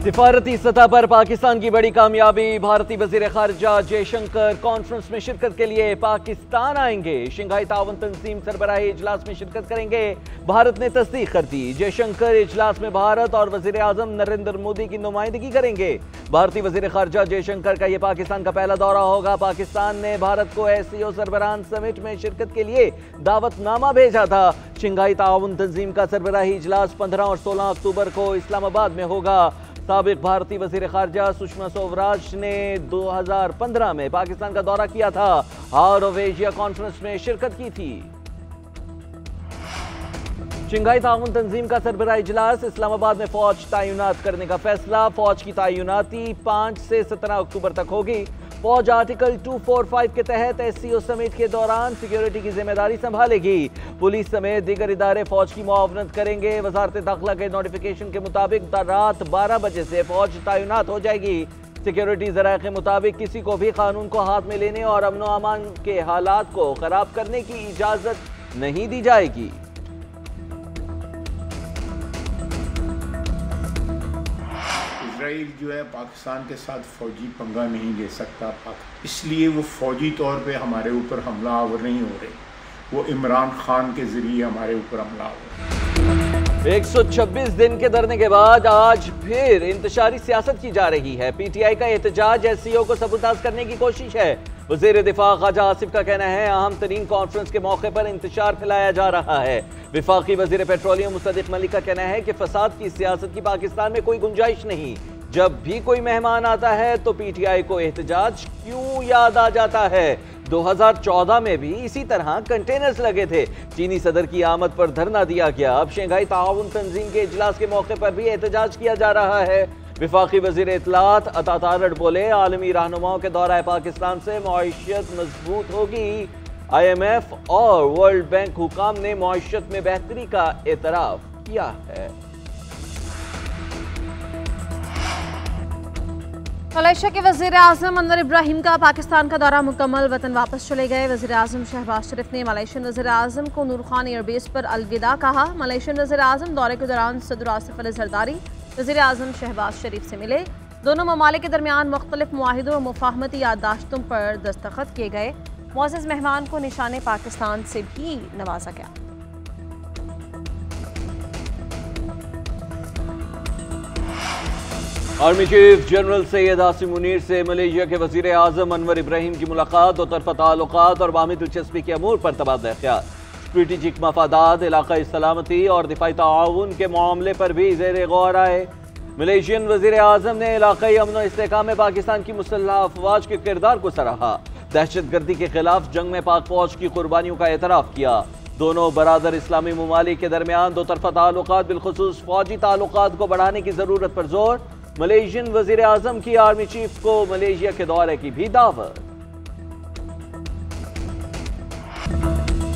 सिफारती सतह पर पाकिस्तान की बड़ी कामयाबी। भारतीय वजीर खारजा जयशंकर कॉन्फ्रेंस में शिरकत के लिए पाकिस्तान आएंगे। शंघाई ताउन तंजीम सरबराही इजलास में शिरकत करेंगे। भारत ने तस्दीक कर दी। जयशंकर इजलास में भारत और वजीर आजम नरेंद्र मोदी की नुमाइंदगी करेंगे। भारतीय वजीर खारजा जयशंकर का यह पाकिस्तान का पहला दौरा होगा। पाकिस्तान ने भारत को SCO सरबराहान समिट में शिरकत के लिए दावतनामा भेजा था। शंघाई ताउन तंजीम का सरबराही इजलास 15 और 16 अक्टूबर को इस्लामाबाद में होगा। साबिक भारतीय वजीर खारजा सुषमा स्वराज ने 2015 में पाकिस्तान का दौरा किया था। हार्ट ऑफ एशिया कॉन्फ्रेंस में शिरकत की थी। शंघाई ताउन तंजीम का सरबराह इजलास, इस्लामाबाद में फौज तैनात करने का फैसला। फौज की तैनाती 5 से 17 अक्टूबर तक होगी। फौज आर्टिकल 245 के तहत SCO समिट के दौरान सिक्योरिटी की जिम्मेदारी संभालेगी। पुलिस समेत दीगर इदारे फौज की मुआवनत करेंगे। वजारत दाखिला के नोटिफिकेशन के मुताबिक रात 12 बजे से फौज तैनात हो जाएगी। सिक्योरिटी जराये के मुताबिक किसी को भी कानून को हाथ में लेने और अमन व अमान के हालात को खराब करने की इजाजत नहीं दी जाएगी। इसराइल जो है पाकिस्तान के साथ फौजी पंगा नहीं ले सकता, इसलिए वो फौजी तौर पे हमारे ऊपर हमलावर नहीं हो रहे, वो इमरान खान के जरिए हमारे ऊपर हमला हो रहे। 126 दिन के धरने के बाद आज फिर इंतशारी सियासत की जा रही है। PTI का एहतजाज SCO को सबूताज करने की कोशिश है। वज़ीर दिफा ख्वाजा आसिफ का कहना है अहम तरीन कॉन्फ्रेंस के मौके पर इंतशार फैलाया जा रहा है। विफाकी वज़ीर पेट्रोलियम मुस्तदिक मलिक का कहना है कि फसाद की सियासत की पाकिस्तान में कोई गुंजाइश नहीं। जब भी कोई मेहमान आता है तो PTI को एहतजाज क्यों याद आ जाता है। 2014 में भी इसी तरह कंटेनर्स लगे थे। चीनी सदर की आमद पर धरना दिया गया। अब शंघाई ताउन तंजीम के इजलास के मौके पर भी एहतजाज किया जा रहा है। विफाकी वजीर इत्तलात अता तारड़ बोले आलमी रहनुमाओं के दौरा पाकिस्तान से मईशत मजबूत होगी। IMF और वर्ल्ड बैंक हुकाम ने मईशत में बेहतरी का एतराफ किया है। मलेशिया के वज़ीर आज़म अनवर इब्राहिम का पाकिस्तान का दौरा मुकम्मल, वतन वापस चले गए। वज़ीर आज़म शहबाज शरीफ ने मलेशियन वज़ीर आज़म को नूर खान एयरबेस पर अलविदा कहा। मलेशियन वज़ीर आज़म दौरे के दौरान सदर आसिफ अली जरदारी वज़ीर आज़म शहबाज शरीफ से मिले। दोनों ममालिक के दरमियान मुख्तलिफ मुआहिदों और मुफाहमती याददाश्तों पर दस्तखत किए गए। मुअज़्ज़ज़ मेहमान को निशाने पाकिस्तान से भी नवाजा गया। Army chief general Syed Asim Munir से मलेशिया के वज़ीर आज़म अनवर इब्राहिम की मुलाकात। दो तरफ़ा ताल्लुकात और बाहमी दिलचस्पी के अमूर पर तबादला ख्याल। स्ट्रेटेजिक मफादात, इलाक़ाई सलामती और दिफाई ताउन के मामले पर भी ज़ेर गौर आए। मलेशियन वज़ीर आज़म ने इलाक़ाई अमन व इस्तेहकाम में पाकिस्तान की मुसल्लह अफ़वाज के किरदार को सराहा। दहशतगर्दी के खिलाफ जंग में पाक फौज की कुर्बानियों का एतराफ़ किया। दोनों बरादर इस्लामी ममालिक के दरमियान दो तरफ़ा ताल्लुकात बिलखुसूस फौजी ताल्लुकात को बढ़ाने की ज़रूरत पर जोर। मलेशियन वज़ीर आज़म की आर्मी चीफ को मलेशिया के दौरे की भी दावत।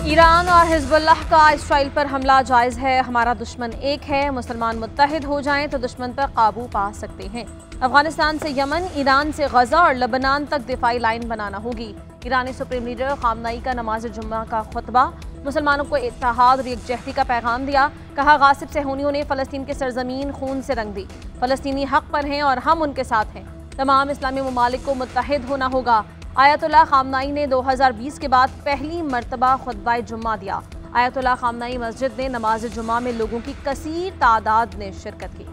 ईरान और हिज़्बुल्लाह का इसराइल पर हमला जायज़ है। हमारा दुश्मन एक है। मुसलमान मुत्तहिद हो जाएं तो दुश्मन पर काबू पा सकते हैं। अफगानिस्तान से यमन, ईरान से गजा और लबनान तक दिफाई लाइन बनाना होगी। ईरानी सुप्रीम लीडर खामनाई का नमाज जुम्मा का खुतबा, मुसलमानों को इत्तेहाद और यकजहती का पैगाम दिया। कहा गासिब सहूनियों ने फ़लस्तीन की सरजमीन खून से रंग दी। फ़लस्तीनी हक पर हैं और हम उनके साथ हैं। तमाम इस्लामी ममालिक को मुत्तहिद होना होगा। आयतुल्लाह खामनाई ने 2020 के बाद पहली मरतबा खुतबा जुम्मा दिया। आयतुल्लाह खामनाई मस्जिद में नमाज जुम्मा में लोगों की कसीर तादाद ने शिरकत की।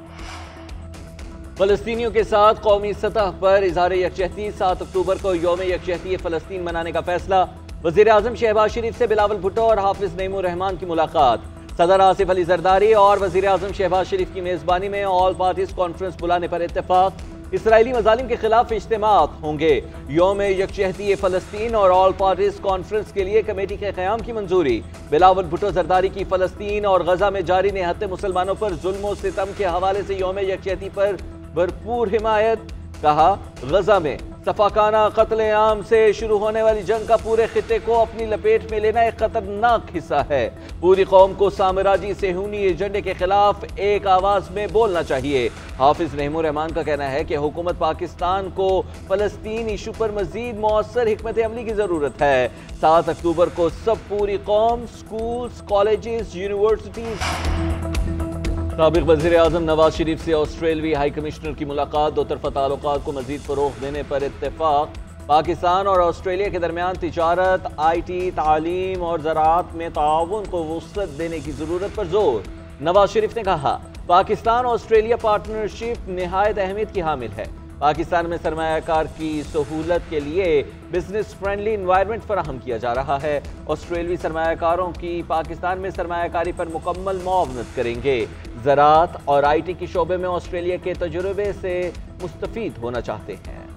फ़लस्तीनियों के साथ कौमी सतह पर इज़हार यकजहती, 7 अक्टूबर को यौम यकजहती फ़लस्तीन मनाने का फैसला। वज़ीर आज़म शहबाज शरीफ से बिलावल भुट्टो और हाफिज़ नईमुर रहमान की मुलाकात। सदर आसिफ अली जरदारी और वज़ीर आज़म शहबाज शरीफ की मेज़बानी में ऑल पार्टीज़ कॉन्फ्रेंस बुलाने पर इत्तेफाक। इसराइली मज़ालिम के खिलाफ इज्तिमात होंगे। यौम यकजहती फ़लस्तीन और ऑल पार्टीज़ कॉन्फ्रेंस के लिए कमेटी के क़याम की मंजूरी। बिलावल भुट्टो जरदारी की फ़लस्तीन और गजा में जारी निहत्ते मुसलमानों पर जुल्म और सितम के हवाले से यौम यकजहती पर भरपूर हिमायत। कहा गजा में सफाकाना कत्ल आम से शुरू होने वाली जंग का पूरे खित्ते को अपनी लपेट में लेना एक खतरनाक हिस्सा है। पूरी कौम को साम्राज्यी सेहूनी एजेंडे के खिलाफ एक आवाज में बोलना चाहिए। हाफिज नईमुर रहमान का कहना है कि हुकूमत पाकिस्तान को फ़लस्तीन इशू पर मजीद मौसर हिकमत अमली की ज़रूरत है। 7 अक्टूबर को सब पूरी कौम, स्कूल्स, कॉलेजेस, यूनिवर्सिटीज साबिक़ वज़ीर-ए-आज़म नवाज शरीफ से ऑस्ट्रेलवी हाई कमिश्नर की मुलाकात। दो तरफ़ा ताल्लुकात को मज़ीद फ़रोग़ देने पर इत्तेफ़ाक। पाकिस्तान और ऑस्ट्रेलिया के दरमियान तिजारत, IT, तालीम और ज़राअत में ताउन को वुसअत देने की ज़रूरत पर जोर। नवाज शरीफ ने कहा, पाकिस्तान ऑस्ट्रेलिया पार्टनरशिप निहायत अहमियत की हामिल है। पाकिस्तान में सरमायाकार की सहूलत के लिए बिजनेस फ्रेंडली इन्वायरमेंट फराहम किया जा रहा है। ऑस्ट्रेलवी सरमायाकारों की पाकिस्तान में सरमायाकारी पर मुकम्मल मुआवनत करेंगे। ज़राअत और IT के शोबे में ऑस्ट्रेलिया के तजुर्बे से मुस्तफ़ीद होना चाहते हैं।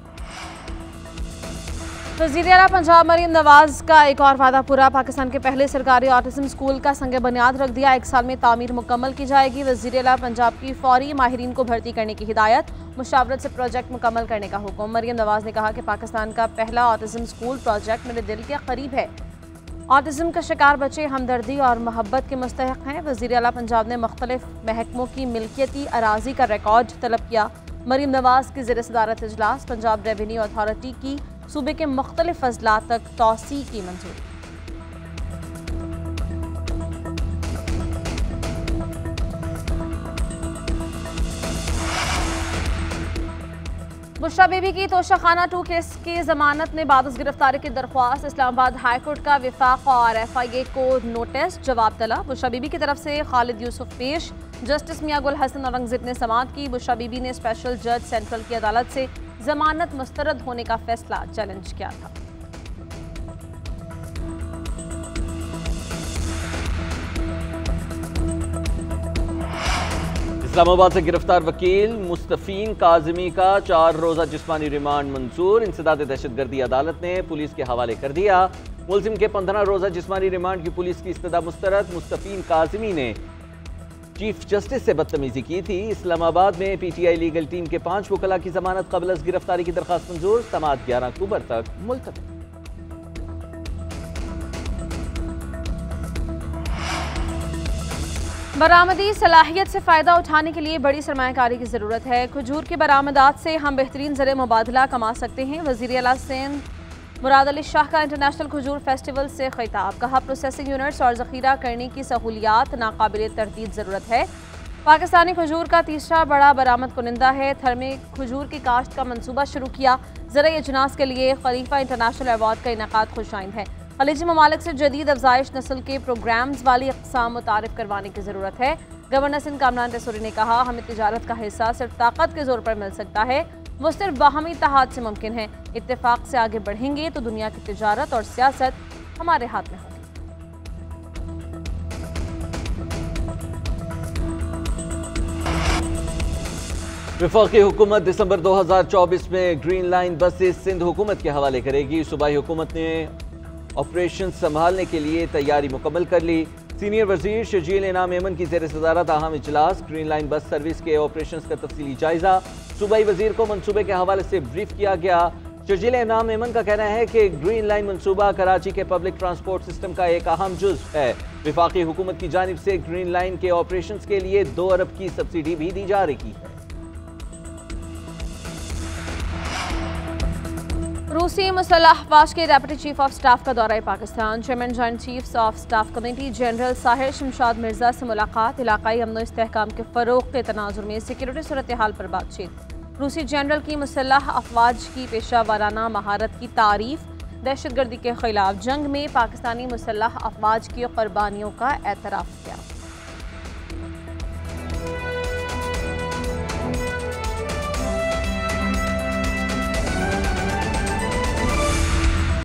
वज़ीर आला पंजाब मरीम नवाज का एक और वादा पूरा। पाकिस्तान के पहले सरकारी ऑटिज़म स्कूल का संग बुनियाद रख दिया। 1 साल में तामीर मुकम्मल की जाएगी। वज़ीर आला पंजाब की फौरी माहिरीन को भर्ती करने की हिदायत। मुशावरत से प्रोजेक्ट मुकम्मल करने का हुक्म। मरीम नवाज ने कहा कि पाकिस्तान का पहला ऑटिज़म स्कूल प्रोजेक्ट मेरे दिल के करीब है। ऑटिज़म का शिकार बच्चे हमदर्दी और मोहब्बत के मुस्तहिक़ हैं। वज़ीर आला पंजाब ने मुख्तलिफ महकमों की मिल्कियती अराजी का रिकॉर्ड तलब किया। मरीम नवाज की ज़ेर सदारत इजलास। पंजाब रेवेन्यू अथॉरिटी की सूबे के मुख्तलिफ अजला तक तौसी की मंजूरी। बुशरा बीबी की तोशाखाना 2 केस की जमानत में बाद गिरफ्तारी की दरख्वास्त। इस्लामाबाद हाईकोर्ट का विफाक और FIA को नोटिस। जवाब तलब। बुशरा बीबी की तरफ से खालिद यूसुफ पेश। जस्टिस मियां गुल हसन औरंगजेब ने समाअत की। बुशरा बीबी ने स्पेशल जज सेंट्रल की अदालत से जमानत मुस्तरद होने का फैसला चैलेंज किया था। इस्लामाबाद से गिरफ्तार वकील मुस्तफीन काज़मी का 4 रोज़ा जिस्मानी रिमांड मंजूर। इंसदाद दहशतगर्दी अदालत ने पुलिस के हवाले कर दिया। मुलजिम के 15 रोज़ा जिस्मानी रिमांड की पुलिस की इस्तदा मुस्तरद। मुस्तफीन काज़मी ने चीफ जस्टिस से बदतमीजी की थी। इस्लामाबाद में PTI लीगल टीम के 5 वकला की जमानत कबल अज़ गिरफ्तारी की दरख्वास्त मंजूर। समाअत 11 अक्टूबर तक मुलतवी। बरामदी सलाहियत से फ़ायदा उठाने के लिए बड़ी सरमायाकारी की ज़रूरत है। खजूर की बरामदात से हम बेहतरीन ज़र मुबादला कमा सकते हैं। वज़ीर आला सिंध मुराद अली शाह का इंटरनेशनल खजूर फेस्टिवल से खिताब। कहा, प्रोसेसिंग यूनिट्स और ज़ख़ीरा करने की सहूलियात नाकाबिल तरदीद ज़रूरत है। पाकिस्तानी खजूर का तीसरा बड़ा बरामद कुनिंदा है। थर में खजूर की काश्त का मनसूबा शुरू किया। ज़राई अजनास के लिए खलीफा इंटरनेशनल अवार्ड का इनेकाद खुशाइंद है। खलीजी ममालिक से जदीद अफजाइश नस्ल के प्रोग्राम्स वाली अक़साम मुतारिफ करवाने की ज़रूरत है। गवर्नर सिंध कामरान रसूरी ने कहा, हमें तिजारत का हिस्सा सिर्फ ताकत के जोर पर मिल सकता है। वो सिर्फ बाहमी इत्तेहाद से मुमकिन है। इत्तेफाक से आगे बढ़ेंगे तो दुनिया की तिजारत और सियासत हमारे हाथ में होगी। वफाकी हुकूमत दिसंबर 2024 में ग्रीन लाइन बसेस सिंध हुकूमत के हवाले करेगी। सूबाई हुकूमत ने ऑपरेशन संभालने के लिए तैयारी मुकम्मल कर ली। सीनियर वजीर शजील इनाम एमन की ज़ेर सदारत अहम इजलास। ग्रीन लाइन बस सर्विस के ऑपरेशन का तफसीली जायजा। सूबाई वजीर को मनसूबे के हवाले से ब्रीफ किया गया। शजील इनाम एमन का कहना है कि ग्रीन लाइन मनसूबा कराची के पब्लिक ट्रांसपोर्ट सिस्टम का एक अहम जुज़ है। वफाकी हुकूमत की जानिब से ग्रीन लाइन के ऑपरेशन के लिए 2 अरब की सब्सिडी भी दी जा रही है। रूसी मुसल्लह अफ़वाज के डेप्यूटी चीफ ऑफ स्टाफ का दौरा Pakistan. Chairman joint chiefs of staff committee general Sahir Shamshad Mirza से मुलाकात। इलाकाई अमन व इस्तेहकाम के फ़रोग़ के तनाजुर में सिक्योरिटी सूरत हाल पर बातचीत। रूसी जनरल की मुसल्लह अफ़वाज की पेशा वाराना महारत की तारीफ। दहशतगर्दी के खिलाफ जंग में पाकिस्तानी मुसल्लह अफ़वाज की क़ुर्बानियों का एतराफ़ किया।